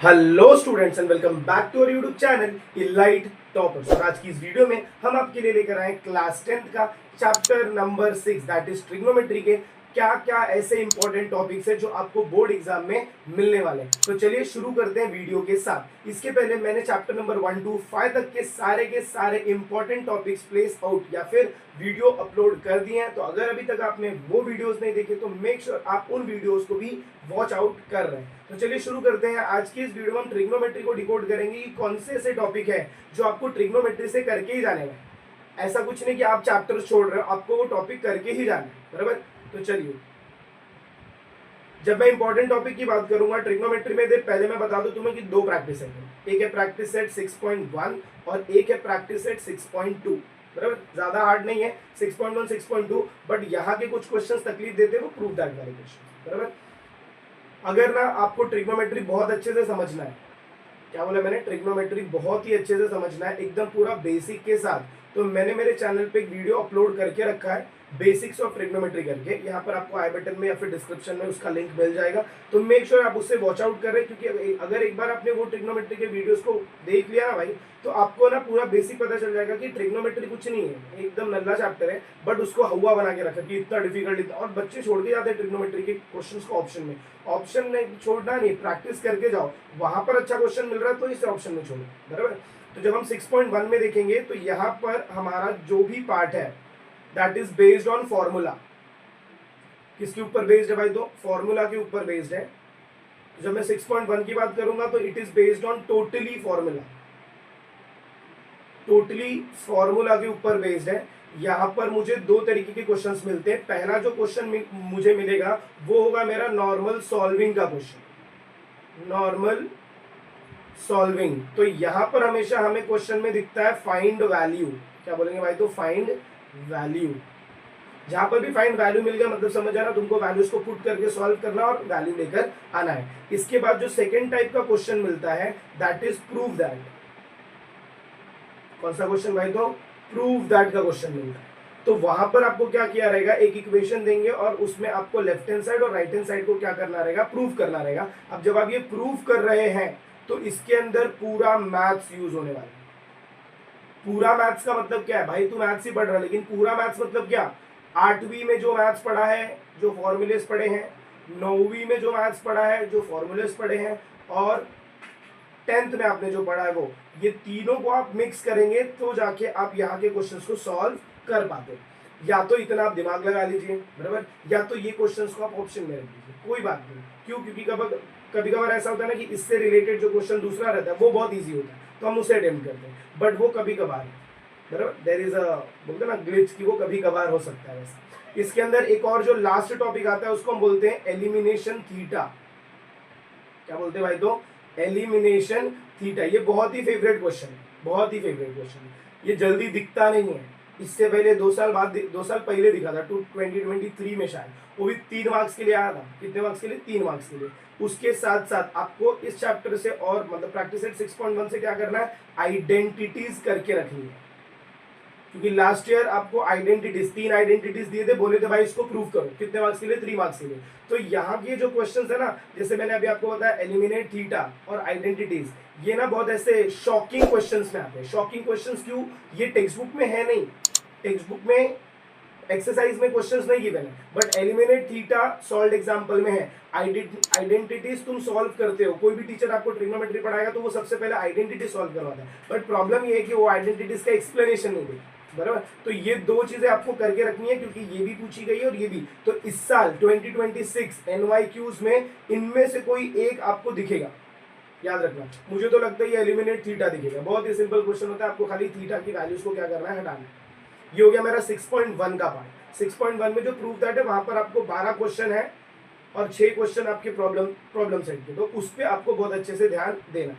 Hello students and welcome back to our YouTube channel Elite Toppers. और आज की इस वीडियो में हम आपके लिए लेकर आए क्लास 10th का chapter number 6 that is trigonometry के क्या क्या ऐसे इंपॉर्टेंट टॉपिक्स हैं जो आपको बोर्ड एग्जाम में मिलने वाले हैं। तो चलिए शुरू करते हैं वीडियो के साथ। इसके पहले मैंने चैप्टर नंबर 1 to 5 तक के सारे इंपॉर्टेंट टॉपिक्स प्लेस आउट या फिर वीडियो अपलोड कर दिए हैं। तो अगर अभी तक आपने वो वीडियोस नहीं देखे तो मेक श्योर आप उन वीडियोस को भी वॉच आउट कर रहे हैं। तो चलिए शुरू करते हैं। आज की इस वीडियो में हम ट्रिग्नोमेट्री को डिकोड करेंगे कि कौन से ऐसे टॉपिक है जो आपको ट्रिग्नोमेट्री से करके ही जाने हैं। ऐसा कुछ नहीं कि आप चैप्टर छोड़ रहे हो, आपको वो टॉपिक करके ही जाना है, बराबर। तो चलिए, जब मैं इंपॉर्टेंट टॉपिक की बात करूंगा ट्रिग्नोमेट्री में, पहले मैं बता दूं तुम्हें कि दो प्रैक्टिस सेट है। एक है प्रैक्टिस सेट 6.1 और एक है प्रैक्टिस सेट 6.2, बराबर। ज्यादा हार्ड नहीं है 6.1 6.2, बट यहाँ के कुछ क्वेश्चंस तकलीफ देते हैं, वो प्रूव दैट वाले क्वेश्चन, बराबर। अगर ना आपको ट्रिग्नोमेट्री बहुत अच्छे से समझना है, क्या बोला मैंने, ट्रिग्नोमेट्री बहुत ही अच्छे से समझना है एकदम पूरा बेसिक के साथ, तो मैंने मेरे चैनल पे एक वीडियो अपलोड करके रखा है बेसिक्स ऑफ ट्रिग्नोमेट्री करके। यहाँ पर आपको आई बटन में या फिर डिस्क्रिप्शन में उसका लिंक मिल जाएगा। तो मेक श्योर आप उससे वॉच आउट करें, क्योंकि अगर एक बार आपने वो ट्रिग्नोमेट्री के वीडियोस को देख लिया ना भाई, तो आपको ना पूरा बेसिक पता चल जाएगा कि ट्रिग्नोमेट्री कुछ नहीं है, एकदम नल्ला चैप्टर है, बट उसको हवा बना के रखा कि इतना डिफिकल्ट। और बच्चे छोड़ के जाते हैं ट्रिग्नोमेट्री के क्वेश्चन को ऑप्शन में। ऑप्शन नहीं छोड़ना, नहीं, प्रैक्टिस करके जाओ, वहां पर अच्छा क्वेश्चन मिल रहा है तो इस ऑप्शन में छोड़ो, बराबर। तो जब हम 6.1 में देखेंगे तो यहाँ पर हमारा जो भी पार्ट है that is based on formula. किसके ऊपर बेस्ड है भाई? तो फॉर्मूला के ऊपर बेस्ड है। जब मैं 6.1 की बात करूंगा तो it is based on totally formula, totally formula के ऊपर बेस्ड है। यहाँ पर मुझे दो तरीके के क्वेश्चंस मिलते हैं। पहला जो क्वेश्चन मुझे मिलेगा वो होगा मेरा नॉर्मल सॉल्विंग का क्वेश्चन, नॉर्मल सॉल्विंग। तो यहाँ पर हमेशा हमें क्वेश्चन में दिखता है फाइंड वैल्यू। क्या बोलेंगे भाई? तो फाइंड वैल्यू। जहां पर भी फाइंड वैल्यू मिल गया मतलब समझ आना, तुमको वैल्यूज को पुट करके सॉल्व करना और वैल्यू लेकर आना है। इसके बाद जो सेकेंड टाइप का क्वेश्चन मिलता है दैट इज प्रूव दैट। कौन सा क्वेश्चन भाई? तो प्रूव दैट का क्वेश्चन मिलता है। तो वहां पर आपको क्या किया रहेगा, एक इक्वेशन देंगे और उसमें आपको लेफ्ट हैंड साइड और राइट हैंड साइड को क्या करना रहेगा, प्रूव करना रहेगा। अब जब आप ये प्रूव कर रहे हैं तो इसके अंदर पूरा मैथ्स यूज होने वाला है। पूरा मैथ्स का मतलब क्या है भाई? तू मैथ्स ही पढ़ रहा है, लेकिन पूरा मैथ्स मतलब क्या? 8वीं में जो मैथ्स पढ़ा है, जो फॉर्मूलेस पढ़े हैं, 9वीं में जो मैथ्स पढ़ा है, जो फॉर्मूलेस पढ़े हैं, और 10th में आपने जो पढ़ा है वो, ये तीनों को आप मिक्स करेंगे तो जाके आप यहाँ के क्वेश्चंस को सॉल्व कर पाते। या तो इतना आप दिमाग लगा लीजिए, बराबर, या तो ये क्वेश्चंस को आप ऑप्शन में रख दीजिए, कोई बात नहीं। क्यों? क्योंकि कभी कभार ऐसा होता है ना कि इससे रिलेटेड जो क्वेश्चन दूसरा रहता है वो बहुत ईजी होता है तो हम उसे अटेम्प्ट करते हैं, बट वो कभी कभार है, बराबर। देयर इज अ, बोलते हैं ना, ग्लिच, कि वो कभी कभार हो सकता है वैसा। इसके अंदर एक और जो लास्ट टॉपिक आता है उसको हम बोलते हैं एलिमिनेशन थीटा। क्या बोलते हैं भाई? तो एलिमिनेशन थीटा। ये बहुत ही फेवरेट क्वेश्चन है, बहुत ही फेवरेट क्वेश्चन है। ये जल्दी दिखता नहीं है। इससे पहले 2 साल बाद, 2 साल पहले दिखा था 2023 में शायद, वो भी 3 मार्क्स के लिए आया था। कितने मार्क्स के लिए? 3 मार्क्स के लिए। उसके साथ साथ आपको इस चैप्टर से और मतलब प्रैक्टिस सेट 6.1 से क्या करना है, आइडेंटिटीज करके रखनी है। क्योंकि लास्ट ईयर आपको आइडेंटिटीज, 3 आइडेंटिटीज दिए थे, बोले थे भाई इसको प्रूव करो। कितने मार्क्स के लिए? 3 मार्क्स के लिए। तो यहाँ के जो क्वेश्चंस है ना, जैसे मैंने अभी आपको बताया एलिमिनेट थीटा और आइडेंटिटीज, ये ना बहुत ऐसे शॉकिंग क्वेश्चंस में आते हैं। शॉकिंग क्वेश्चंस क्यों? ये टेक्स्ट बुक में है नहीं, टेक्स्ट बुक में एक्सरसाइज में क्वेश्चंस नहीं गिवन है, but eliminate theta solve example में है। आइडेंटिटीज तुम सॉल्व करते हो, कोई भी टीचर आपको ट्रिग्नोमेट्री पढ़ाएगा तो वो सबसे पहले आइडेंटिटी सॉल्व करवाता है, बट प्रॉब्लम ये है कि वो आइडेंटिटीज का एक्सप्लेनेशन नहीं देता, बराबर। तो ये दो चीजें आपको करके रखनी है, क्योंकि ये भी पूछी गई है और ये भी। तो इस साल 2026 NYQs में इनमें से कोई एक आपको दिखेगा, याद रखना। मुझे तो लगता है ये एलिमिनेट थीटा दिखेगा। बहुत ही सिंपल क्वेश्चन होता है, आपको खाली थीटा की वैल्यूज को क्या करना है, हटाना है। ये हो गया मेरा 6.1 का पार्ट। 6.1 में जो प्रूफ दैट है वहां पर आपको 12 क्वेश्चन है और 6 क्वेश्चन आपके प्रॉब्लम सेट के, तो उस पर आपको बहुत अच्छे से ध्यान देना।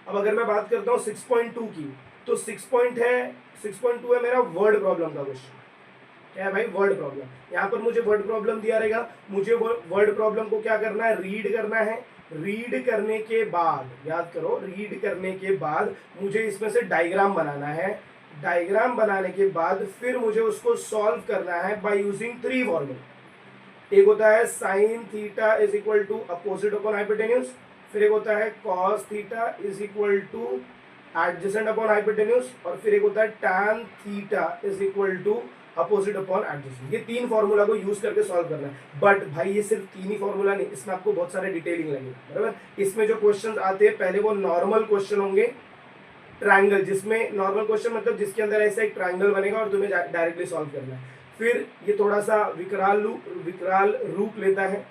अब अगर मैं बात करता हूँ 6.2 की, तो 6.2 है मेरा वर्ड प्रॉब्लम का क्वेश्चन। क्या है भाई? Word problem. यहाँ पर मुझे वर्ड प्रॉब्लम दिया रहेगा, मुझे वर्ड प्रॉब्लम को क्या करना है, रीड करना है। रीड करने के बाद, याद करो, रीड करने के बाद मुझे इसमें से डायग्राम बनाना है। डायग्राम बनाने के बाद फिर मुझे उसको सॉल्व करना है बाय यूजिंग 3 फॉर्मूला। एक होता है sine theta is equal to opposite upon hypotenuse, फिर एक होता है cos theta is equal to adjacent upon hypotenuse, और फिर एक होता है tan theta is equal to opposite upon adjacent. ये तीन फॉर्मूला को यूज करके सॉल्व करना है। बट भाई ये सिर्फ तीन ही फॉर्मूला नहीं, इसमें आपको बहुत सारे डिटेलिंग लगेगा, बराबर। इसमें जो क्वेश्चंस आते हैं पहले वो नॉर्मल क्वेश्चन होंगे, ट्रायंगल, जिसमें नॉर्मल क्वेश्चन मतलब जिसके अंदर ऐसा एक ट्रायंगल बनेगा और तुम्हें डायरेक्टली सॉल्व करना है। फिर ये थोड़ा सा विकराल रूप लेता है,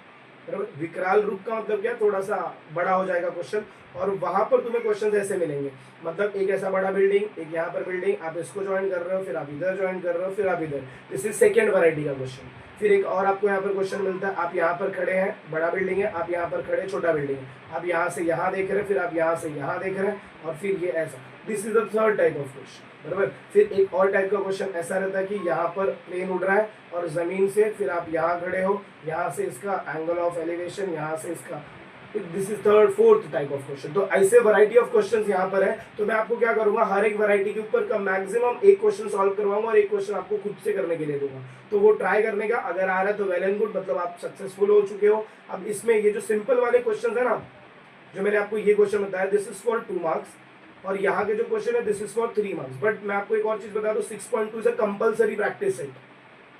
बराबर। विकराल रूप का मतलब क्या, थोड़ा सा बड़ा हो जाएगा क्वेश्चन, और वहां पर तुम्हें क्वेश्चन ऐसे मिलेंगे, मतलब एक ऐसा बड़ा बिल्डिंग, एक यहाँ पर बिल्डिंग, आप इसको ज्वाइन कर रहे हो, फिर आप इधर ज्वाइन कर रहे हो, फिर आप इधर, दिस इज सेकेंड वैरायटी का क्वेश्चन। फिर एक और आपको यहाँ पर क्वेश्चन मिलता है, आप यहाँ पर खड़े हैं, बड़ा बिल्डिंग है, आप यहाँ पर खड़े, छोटा बिल्डिंग है, आप यहाँ से यहाँ देख रहे हैं, फिर आप यहाँ से यहाँ देख रहे हैं, और फिर ये ऐसा, this is the third type of question, बराबर। फिर एक और टाइप का क्वेश्चन ऐसा रहता है कि यहाँ पर प्लेन उड़ रहा है और जमीन से, फिर आप यहाँ खड़े हो, यहाँ से इसका एंगल ऑफ एलिवेशन, यहाँ से इसका, this is third fourth type of question. तो ऐसे वैरायटी ऑफ क्वेश्चंस यहाँ पर है। तो मैं आपको क्या करूंगा, हर एक वैरायटी के ऊपर का मैक्सिमम एक क्वेश्चन सॉल्व करवाऊंगा और एक क्वेश्चन आपको खुद से करने के लिए दूंगा। तो वो ट्राई करने का, अगर आ रहा है तो वेल एंड गुड, मतलब आप सक्सेसफुल हो चुके हो। अब इसमें ये जो सिंपल वाले क्वेश्चन है ना, जो मैंने आपको ये क्वेश्चन बताया, दिस इज फॉर 2 मार्क्स, और यहाँ के जो क्वेश्चन है this is for 3 marks. But मैं आपको एक और चीज बता दूं, 6.2 is a compulsory practice set.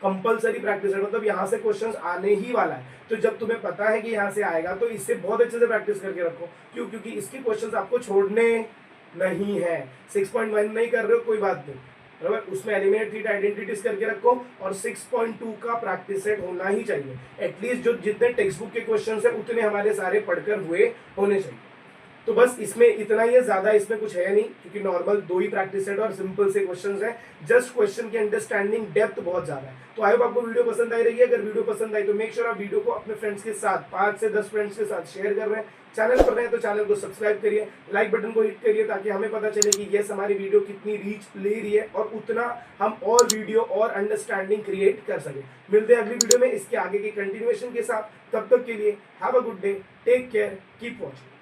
Compulsory practice है, मतलब यहाँ से क्वेश्चंस आने ही वाला है। तो जब तुम्हें पता है कि यहाँ से आएगा तो इससे बहुत अच्छे से प्रैक्टिस करके रखो। क्यों? क्योंकि इसके क्वेश्चंस आपको छोड़ने नहीं है। 6.1 नहीं कर रहे हो कोई बात नहीं, बराबर, उसमें एलिमिनेट थीटा आइडेंटिटीज करके रखो, और 6.2 का प्रैक्टिस सेट होना ही चाहिए। एटलीस्ट जो जितने टेक्स्ट बुक के क्वेश्चन है उतने हमारे सारे पढ़कर हुए होने चाहिए। तो बस इसमें इतना ही है, ज्यादा इसमें कुछ है नहीं, क्योंकि नॉर्मल 2 ही प्रैक्टिस सेट और सिंपल से क्वेश्चंस हैं। जस्ट क्वेश्चन की अंडरस्टैंडिंग डेप्थ बहुत ज्यादा है। तो आई होप आपको वीडियो पसंद आई रही है। अगर वीडियो पसंद आई तो मेक श्योर आप वीडियो को अपने फ्रेंड्स के साथ 5 से 10 फ्रेंड्स के साथ शेयर कर रहे हैं। चैनल पर रहे हैं तो चैनल को सब्सक्राइब करिए, लाइक बटन को हिट करिए, ताकि हमें पता चले कि यस हमारी वीडियो कितनी रीच ले रही है, और उतना हम और वीडियो और अंडरस्टैंडिंग क्रिएट कर सके। मिलते हैं अगली वीडियो में इसके आगे की कंटिन्यूएशन के साथ। तब तक के लिए have a good day, take care, keep watching.